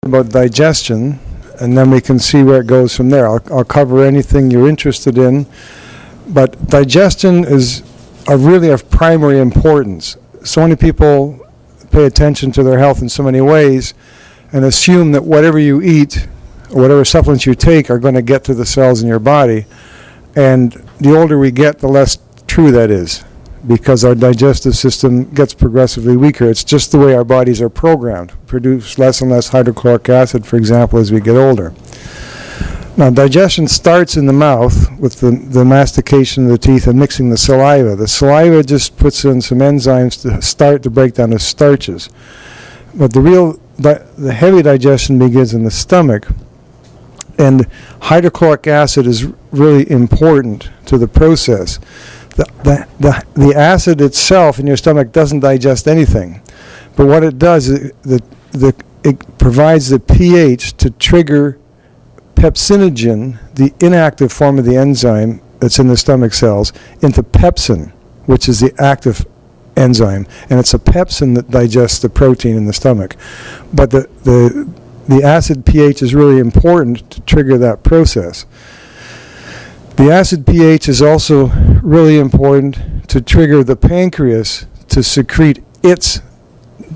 about digestion, and then we can see where it goes from there. I'll cover anything you're interested in, but digestion is really of primary importance. So many people pay attention to their health in so many ways and assume that whatever you eat or whatever supplements you take are going to get to the cells in your body, and the older we get, the less true that is, because our digestive system gets progressively weaker. It's just the way our bodies are programmed. Produce less and less hydrochloric acid, for example, as we get older. Now, digestion starts in the mouth with the mastication of the teeth and mixing the saliva. The saliva just puts in some enzymes to start the breakdown of starches. But the heavy digestion begins in the stomach, and hydrochloric acid is really important to the process. The acid itself in your stomach doesn't digest anything, but what it does is it provides the pH to trigger pepsinogen, the inactive form of the enzyme that's in the stomach cells, into pepsin, which is the active enzyme, and it's a pepsin that digests the protein in the stomach. But the acid pH is really important to trigger that process. The acid pH is also really important to trigger the pancreas to secrete its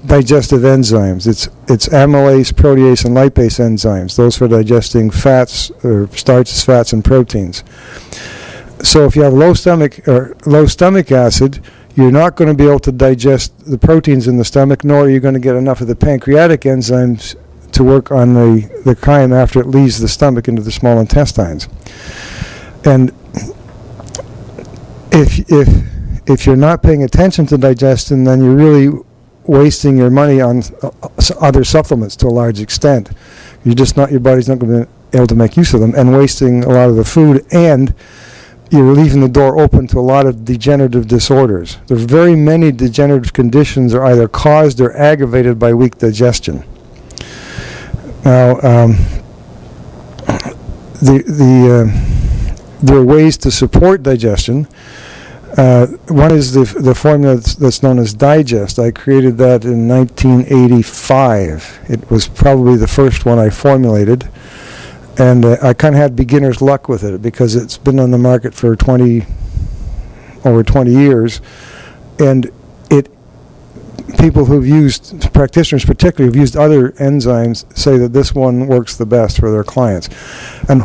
digestive enzymes. It's amylase, protease, and lipase enzymes, those for digesting fats, or starches, fats, and proteins. So if you have low stomach acid, you're not going to be able to digest the proteins in the stomach, nor are you going to get enough of the pancreatic enzymes to work on the chyme after it leaves the stomach into the small intestines. And if you're not paying attention to digestion, then you're really wasting your money on other supplements to a large extent. Your body's not going to be able to make use of them, and wasting a lot of the food, and you're leaving the door open to a lot of degenerative disorders. There's very many degenerative conditions are either caused or aggravated by weak digestion. Now, there are ways to support digestion. One is the formula that's known as Digest. I created that in 1985. It was probably the first one I formulated, and I kind of had beginner's luck with it because it's been on the market for over 20 years, and people who've used, practitioners particularly, who've used other enzymes say that this one works the best for their clients. And